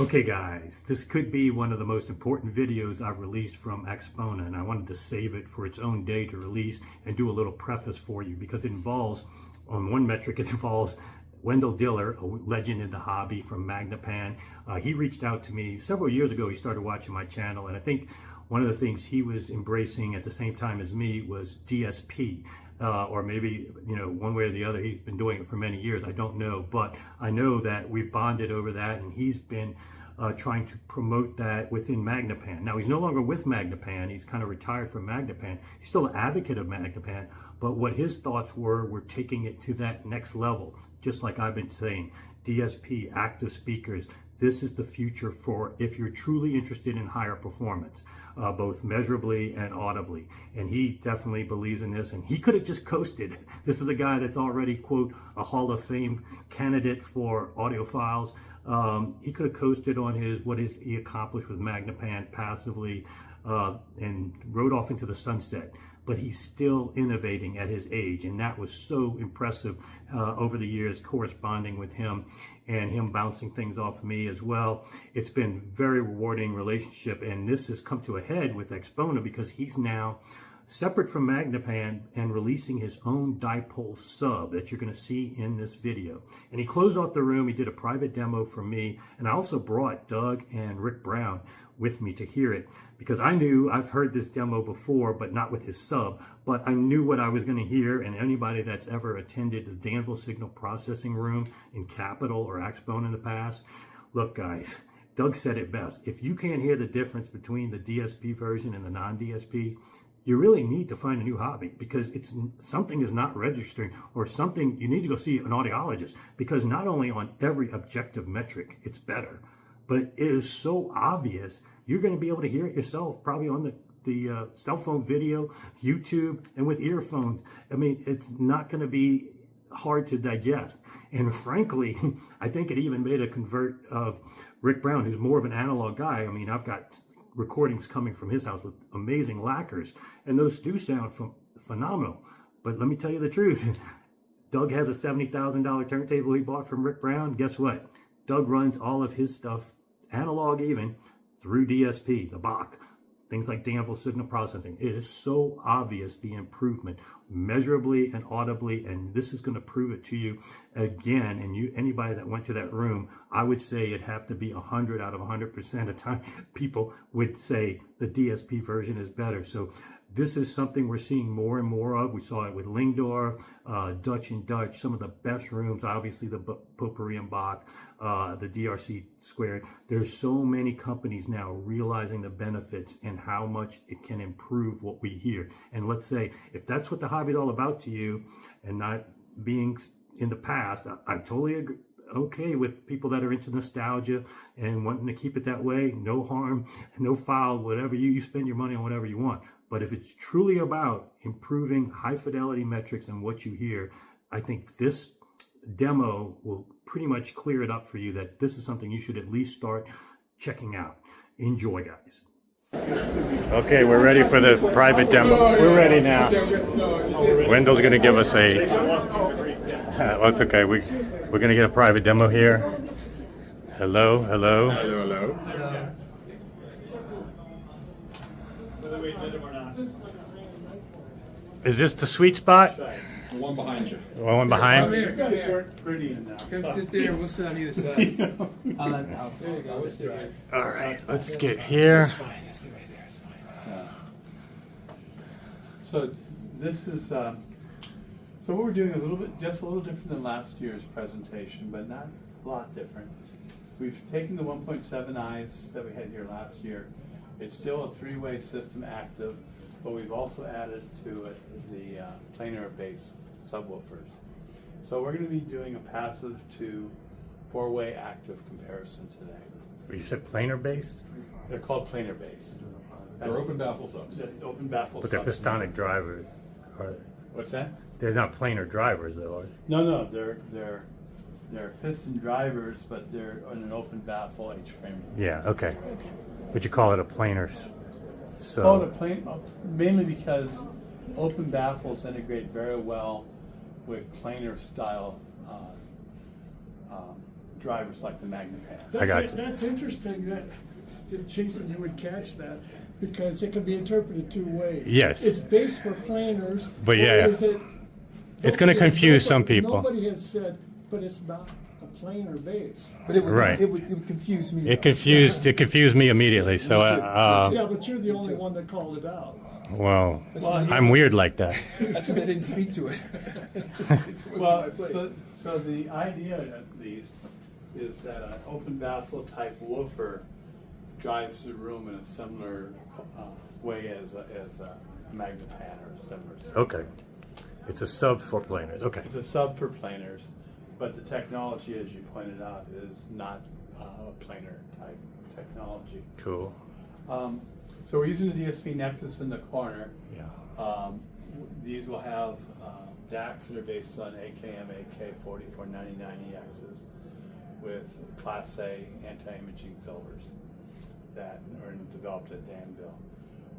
Okay guys, this could be one of the most important videos I've released from Axpona, and I wanted to save it for its own day to release and do a little preface for you because it involves, on one metric, it involves Wendell Diller, a legend in the hobby from Magnepan. He reached out to me several years ago. He started watching my channel, and I think one of the things he was embracing at the same time as me was DSP. Or maybe, you know, one way or the other, he's been doing it for many years. I don't know, but I know that we've bonded over that, and he's been trying to promote that within Magnepan. Now, he's no longer with Magnepan. He's kind of retired from Magnepan. He's still an advocate of Magnepan, but what his thoughts were taking it to that next level, just like I've been saying. DSP, active speakers, this is the future for if you're truly interested in higher performance, both measurably and audibly. And he definitely believes in this, and he could have just coasted. This is a guy that's already, quote, a Hall of Fame candidate for audiophiles. He could have coasted on he accomplished with Magnepan passively and rode off into the sunset. But he's still innovating at his age, and that was so impressive over the years, corresponding with him and him bouncing things off of me as well. It's been very rewarding relationship, and this has come to a head with Axpona because he's now separate from Magnepan and releasing his own dipole sub that you're going to see in this video. And he closed off the room. He did a private demo for me, and I also brought Doug and Rick Brown with me to hear it because I've heard this demo before, but not with his sub, but I knew what I was going to hear. And anybody that's ever attended the Danville Signal Processing Room in Capitol or Axpona in the past, look guys, Doug said it best. If you can't hear the difference between the DSP version and the non-DSP, you really need to find a new hobby because something is not registering, or something you need to go see an audiologist, because not only on every objective metric it's better, but it is so obvious. You're going to be able to hear it yourself, probably on the cell phone video, YouTube, and with earphones. I mean, it's not going to be hard to digest. And frankly, I think it even made a convert of Rick Brown, who's more of an analog guy. I mean, I've got recordings coming from his house with amazing lacquers, and those do sound phenomenal. But let me tell you the truth. Doug has a $70,000 turntable he bought from Rick Brown. Guess what? Doug runs all of his stuff, analog even, through DSP, the Bach, things like Danville Signal Processing. It is so obvious, the improvement, measurably and audibly, and this is going to prove it to you again. And anybody that went to that room, I would say it'd have to be 100 out of 100% of time people would say the DSP version is better. So this is something we're seeing more and more of. We saw it with Lingdorf, Dutch and Dutch, some of the best rooms, obviously the Potpourri and Bach, the DRC Squared. There's so many companies now realizing the benefits and how much it can improve what we hear. And let's say, if that's what the hobby is all about to you, and not being in the past, I totally agree. Okay with people that are into nostalgia and wanting to keep it that way. No harm, no foul, whatever you spend your money on whatever you want. But if it's truly about improving high fidelity metrics and what you hear, I think this demo will pretty much clear it up for you that this is something you should at least start checking out. Enjoy, guys. Okay, we're ready for the private demo. We're ready now. Wendell's going to give us a... well, it's okay. We're going to get a private demo here. Hello, hello. Hello, hello. Is this the sweet spot? The one behind you. The one behind? Come here. Come sit there. We'll sit on either side. There you go. We'll sit right. All right, let's get here. It's fine. Just sit right there. It's fine. So this is so what we're doing just a little different than last year's presentation, but not a lot different. We've taken the 1.7 eyes that we had here last year. It's still a three-way system active, but we've also added to it the PlanarBASS subwoofers. So we're going to be doing a passive to four-way active comparison today. You said planar-based? They're called PlanarBASS. They're open baffle subs. Open baffle But they're subs. pistonic drivers. What's that? They're not planar drivers, though, are they? No, they're piston drivers, but they're on an open baffle H-frame. Yeah, okay. But you call it a planar. So Call it a plane, mainly because open baffles integrate very well with planar style drivers like the Magnepan. I got you. That's interesting that Jason, you would catch that because it can be interpreted two ways. Yes. It's based for planers. But or yeah. is it, It's going to confuse some nobody- people. Nobody has said, but it's not a planar base. But it would, Right. it would confuse me. It confused me immediately. So, Yeah, but you're the only one that called it out. well, That's why I'm weird like that. That's because I didn't speak to it. It wasn't Well, my place. so the idea at least is that an open baffle type woofer drives the room in a similar way as a Magnepan or similar. Okay. It's a sub for planers. Okay. It's a sub for planers, but the technology, as you pointed out, is not a planar type technology. Cool. So we're using the DSP Nexus in the corner. Yeah. These will have DACs that are based on AKM AK 4499EXs with Class A anti-imaging filters that are developed at Danville.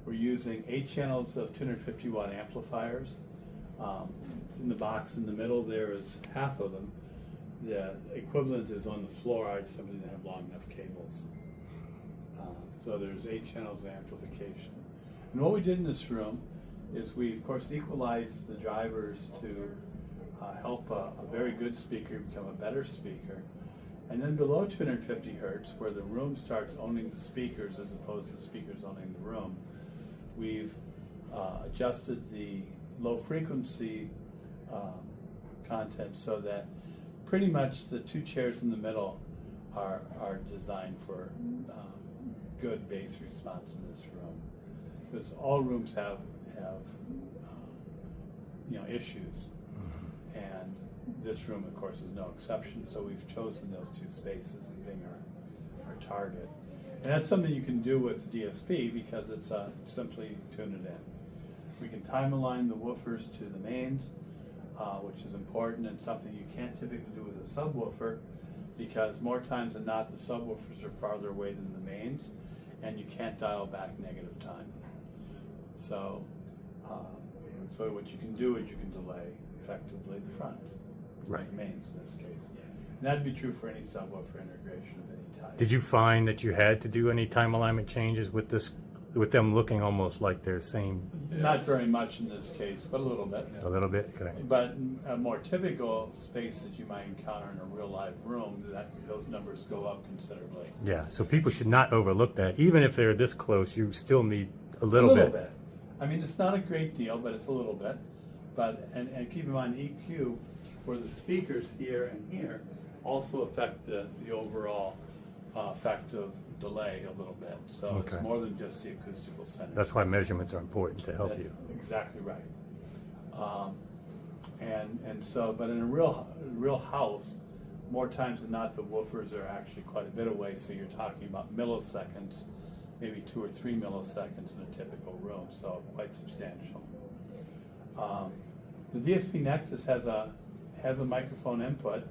We're using 8 channels of 250 watt amplifiers. It's in the box in the middle. There is half of them. The equivalent is on the floor. I just didn't have long enough cables. So there's 8 channels of amplification. And what we did in this room is we, of course, equalized the drivers to help a very good speaker become a better speaker. And then below 250 hertz, where the room starts owning the speakers as opposed to speakers owning the room, we've adjusted the low frequency content so that pretty much the 2 chairs in the middle are designed for good bass response in this room, because all rooms have issues, and this room, of course, is no exception. So we've chosen those 2 spaces as being our target, and that's something you can do with DSP because it's simply tune it in. We can time align the woofers to the mains, which is important and something you can't typically do with a subwoofer, because more times than not, the subwoofers are farther away than the mains, and you can't dial back negative time. So, so what you can do is you can delay effectively the fronts, Right. the mains in this case. And that'd be true for any subwoofer integration of any type. Did you find that you had to do any time alignment changes with this, with them looking almost like they're same? Not very much in this case, but a little bit. A little bit? Okay. But a more typical space that you might encounter in a real live room, those numbers go up considerably. Yeah, so people should not overlook that. Even if they're this close, you still need a A little little bit. bit. I mean, it's not a great deal, but it's a little bit. But and keep in mind, EQ for the speakers here and here also affect the overall effect of delay a little bit. So Okay. it's more than just the acoustical center. That's why measurements are important to help That's you. exactly right. And so, but in a real house, more times than not, the woofers are actually quite a bit away. So you're talking about milliseconds, maybe 2 or 3 milliseconds in a typical room. So quite substantial. The DSP Nexus has a microphone input,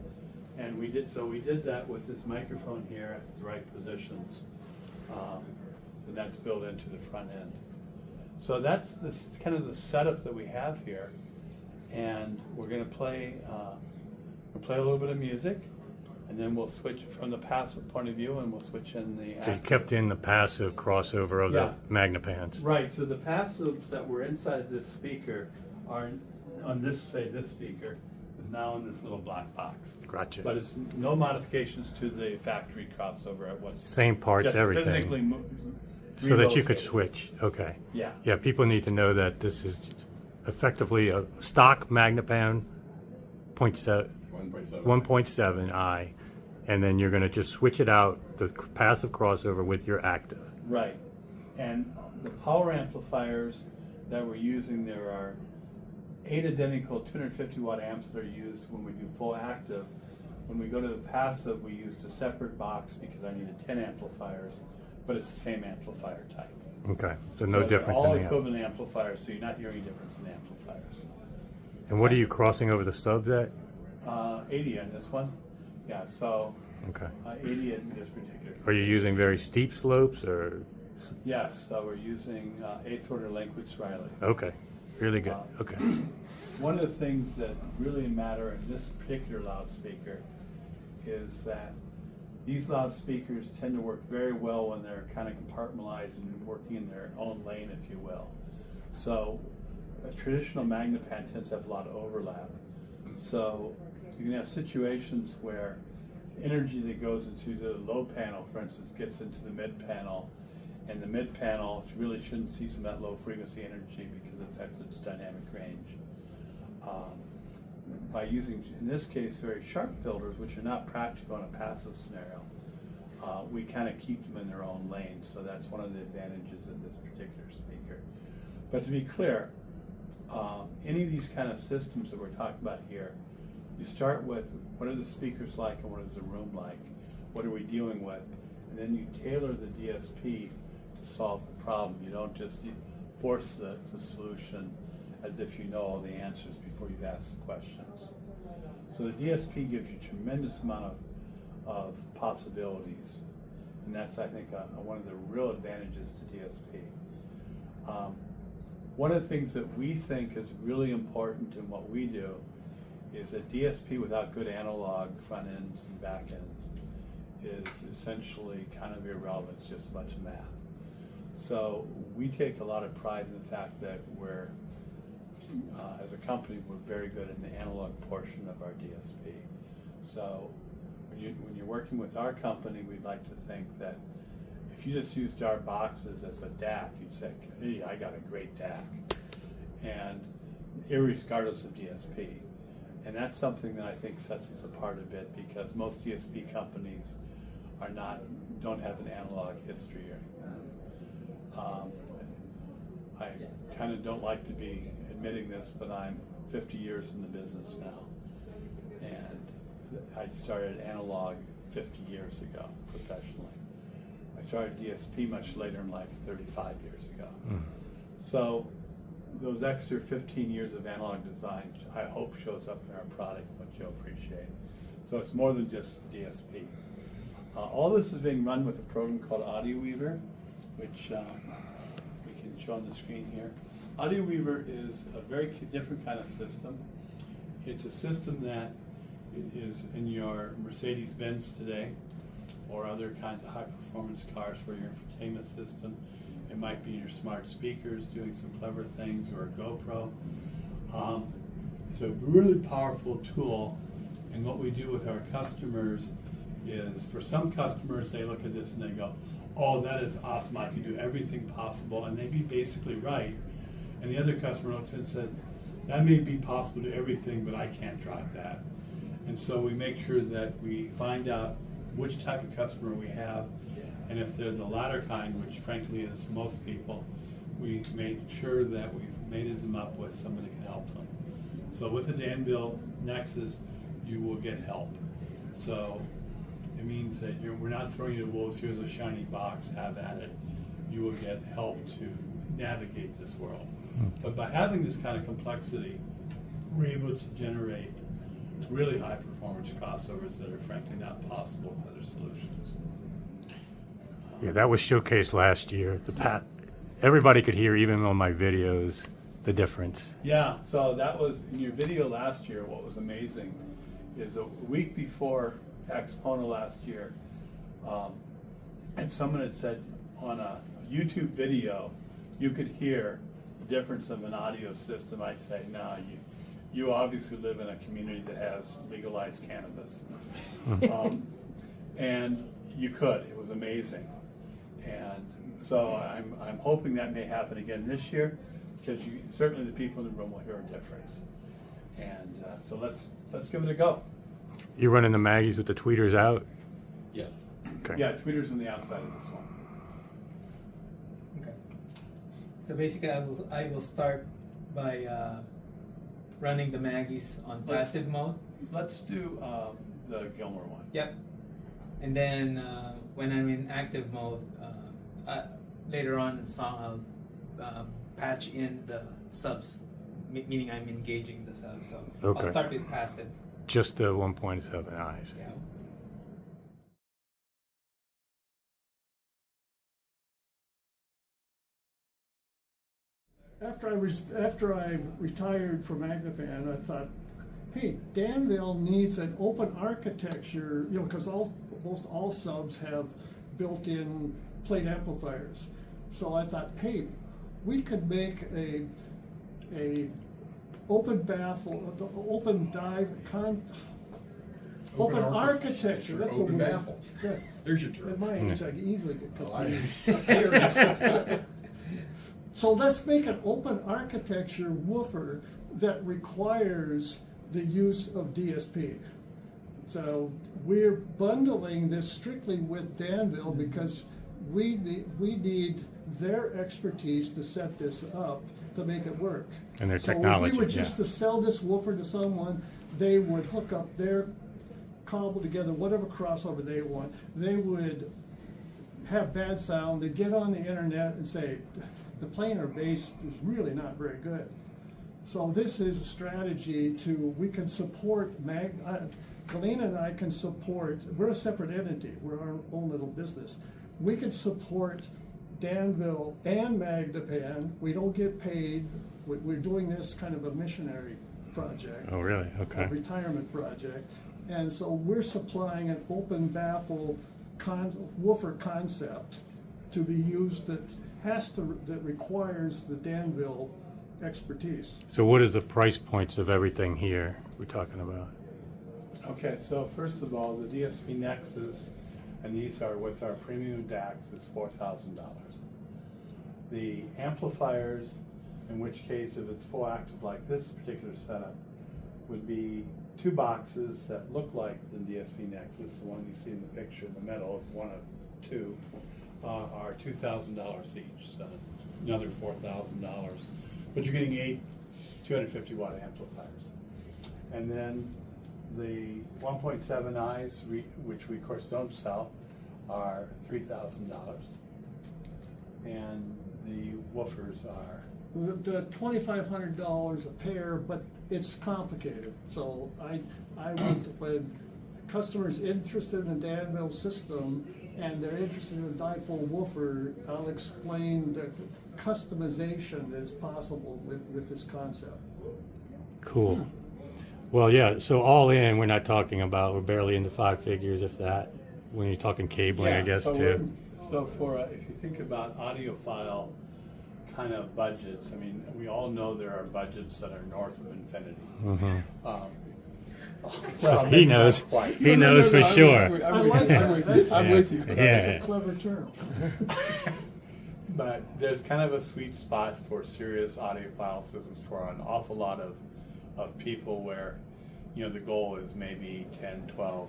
and we did that with this microphone here at the right positions. So that's built into the front end. So that's kind of the setup that we have here, and we're going to play a little bit of music, and then we'll switch from the passive point of view, and we'll switch in the So you active. kept in the passive crossover of Yeah. the Magnepans. Right. So the passives that were inside this speaker are on this speaker is now in this little black box. Gotcha. But it's no modifications to the factory crossover at what's Same parts, just everything. physically So that you could relocated. switch. Okay. Yeah. Yeah, people need to know that this is effectively a stock Magnepan 1.7i, and then you're going to just switch it out, the passive crossover with your active. Right. And the power amplifiers that we're using, there are 8 identical 250 watt amps that are used when we do full active. When we go to the passive, we used a separate box because I needed 10 amplifiers, but it's the same amplifier type. Okay, so no they're difference in all the equivalent amplifiers, so you're not hearing difference in amplifiers. And what are you crossing over the subs at? 80 on this one. Yeah, so Okay. 80 in this particular. Are you using very steep slopes or? Yes, so we're using 8th order Lankwitz Rileys. Okay, really good. Okay. One of the things that really matter in this particular loudspeaker is that these loudspeakers tend to work very well when they're kind of compartmentalized and working in their own lane, if you will. So a traditional Magnepan tends to have a lot of overlap. So you can have situations where energy that goes into the low panel, for instance, gets into the mid panel, and the mid panel really shouldn't see some of that low frequency energy because it affects its dynamic range. By using, in this case, very sharp filters, which are not practical in a passive scenario, we kind of keep them in their own lane. So that's one of the advantages of this particular speaker. But to be clear, any of these kind of systems that we're talking about here, you start with what are the speakers like and what is the room like? What are we dealing with? And then you tailor the DSP to solve the problem. You don't just force the solution as if you know all the answers before you've asked the questions. So the DSP gives you a tremendous amount of possibilities, and that's, I think, one of the real advantages to DSP. One of the things that we think is really important in what we do is that DSP without good analog front ends and back ends is essentially kind of irrelevant. It's just a bunch of math. So we take a lot of pride in the fact that we're, as a company, we're very good in the analog portion of our DSP. So when you're working with our company, we'd like to think that if you just used our boxes as a DAC, you'd say, hey, I got a great DAC, and irregardless of DSP. And that's something that I think sets us apart a bit, because most DSP companies don't have an analog history. I kind of don't like to be admitting this, but I'm 50 years in the business now, and I started analog 50 years ago professionally. I started DSP much later in life, 35 years ago. So those extra 15 years of analog design, I hope, shows up in our product, which you'll appreciate. So it's more than just DSP. All this is being run with a program called Audioweaver, which we can show on the screen here. Audioweaver is a very different kind of system. It's a system that is in your Mercedes-Benz today, or other kinds of high-performance cars for your infotainment system. It might be your smart speakers doing some clever things, or a GoPro. It's a really powerful tool, and what we do with our customers is, for some customers, they look at this and they go, oh, that is awesome, I can do everything possible, and they'd be basically right. And the other customer looks and says, that may be possible to do everything, but I can't drive that. And so we make sure that we find out which type of customer we have, and if they're the latter kind, which frankly is most people, we make sure that we've mated them up with somebody who can help them. So with the Danville Nexus, you will get help. So it means that we're not throwing you to wolves, here's a shiny box, have at it. You will get help to navigate this world. But by having this kind of complexity, we're able to generate really high performance crossovers that are frankly not possible with other solutions. Yeah, that was showcased last year. Everybody could hear, even on my videos, the difference. Yeah, so that was in your video last year. What was amazing is a week before Axpona last year, and someone had said on a YouTube video, you could hear the difference of an audio system. I'd say, no, you obviously live in a community that has legalized cannabis. And you could. It was amazing. And so I'm hoping that may happen again this year, because certainly the people in the room will hear a difference. And so let's give it a go. You're running the Maggies with the tweeters out? Yes. Okay. Yeah, tweeters on the outside of this one. Okay. So basically, I will start by running the Maggies on passive mode. Let's do the Gilmore one. Yep. And then when I'm in active mode, later on in the song, I'll patch in the subs, meaning I'm engaging the subs. So Okay. I'll start with passive. Just the 1.7 eyes. Yeah. After I retired from Magnepan, I thought, hey, Danville needs an open architecture, you know, because almost all subs have built-in plate amplifiers. So I thought, hey, we could make a open baffle, open open architecture. That's Open the word. baffle. Yeah. There's your term. At my age, I can easily get Well, confused. So let's make an open architecture woofer that requires the use of DSP. So we're bundling this strictly with Danville because we need their expertise to set this up to make it work. And their So technology, if we were just yeah. to sell this woofer to someone, they would hook up their cobble together, whatever crossover they want. They would have bad sound. They'd get on the internet and say, the planar bass is really not very good. So this is a strategy we can support, Galena and I can support, we're a separate entity, we're our own little business. We can support Danville and Magnepan. We don't get paid. We're doing this kind of a missionary project. Oh, really? Okay. A retirement project. And so we're supplying an open baffle woofer concept to be used that requires the Danville expertise. So what is the price points of everything here we're talking about? Okay, so first of all, the DSP Nexus, and these are with our premium DACs, is $4,000. The amplifiers, in which case if it's full active like this particular setup, would be 2 boxes that look like the DSP Nexus. The one you see in the picture in the middle is one of 2, are $2,000 each, so another $4,000. But you're getting 8 250 watt amplifiers. And then the 1.7 I's, which we of course don't sell, are $3,000. And the woofers are The $2,500 a pair, but it's complicated. So I when customers interested in Danville system and they're interested in a dipole woofer, I'll explain the customization that is possible with this concept. Cool. Well, yeah, so all in, we're not talking about, we're barely into 5 figures, if that, when you're talking cabling, I guess, so too. So for, if you think about audiophile kind of budgets, I mean, we all know there are budgets that are north of infinity. Well, He maybe knows, not quite. he knows for sure. I'm with you. That's Yeah. a clever term. But there's kind of a sweet spot for serious audiophile systems for an awful lot of people where, you know, the goal is maybe $10,000, $12,000,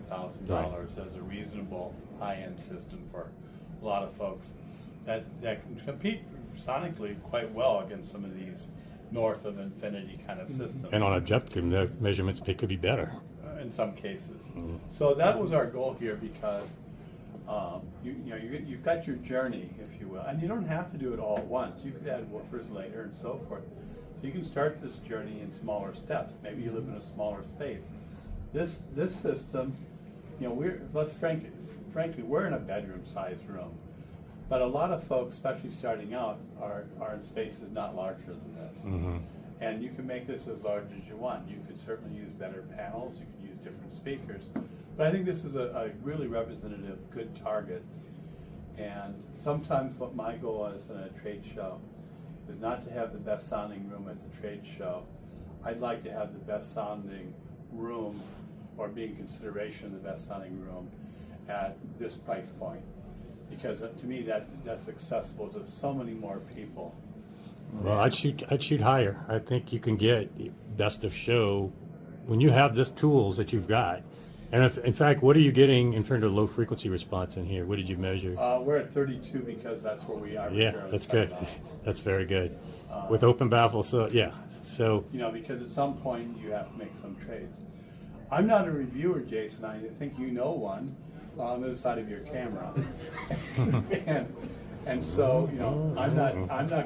$15,000 as a reasonable high-end system for a lot of folks that can compete sonically quite well against some of these north of infinity kind of systems. And on objective measurements, it could be better. In some cases. So that was our goal here because you've got your journey, if you will, and you don't have to do it all at once. You could add woofers later and so forth. So you can start this journey in smaller steps. Maybe you live in a smaller space. This system, you know, frankly, we're in a bedroom-sized room. But a lot of folks, especially starting out, are in spaces not larger than this. Mm-hmm. And you can make this as large as you want. You could certainly use better panels. You could use different speakers. But I think this is a really representative, good target. And sometimes what my goal is in a trade show is not to have the best sounding room at the trade show. I'd like to have the best sounding room, or be in consideration of the best sounding room at this price point. Because to me that's accessible to so many more people. Well, I'd shoot higher. I think you can get best of show when you have this tools that you've got. And if, in fact, what are you getting in terms of low frequency response in here? What did you measure? We're at 32 because that's where we are. Yeah, that's good. That's very good. With open baffle, so yeah. So you know, because at some point you have to make some trades. I'm not a reviewer, Jason. I think you know one on the other side of your camera. and so, you know, I'm not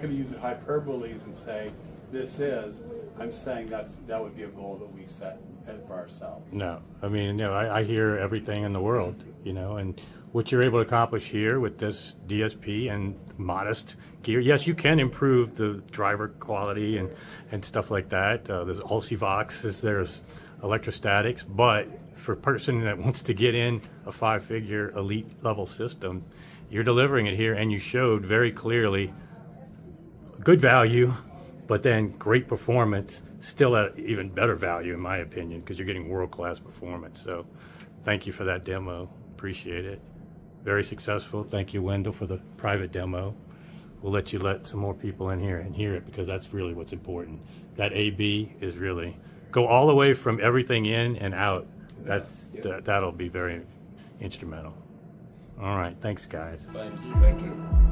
going to use hyperboles and say this is. I'm saying that would be a goal that we set for ourselves. No, I mean, I hear everything in the world, and what you're able to accomplish here with this DSP and modest gear. Yes, you can improve the driver quality and stuff like that. There's Ulcivox, there's electrostatics, but for a person that wants to get in a 5-figure elite level system, you're delivering it here, and you showed very clearly good value, but then great performance, still at even better value in my opinion, because you're getting world-class performance. So thank you for that demo, appreciate it. Very successful. Thank you, Wendell, for the private demo. We'll let you let some more people in here and hear it, because that's really what's important. That AB is really, go all the way from everything in and out. That'll be very instrumental. All right, thanks guys. Thank you.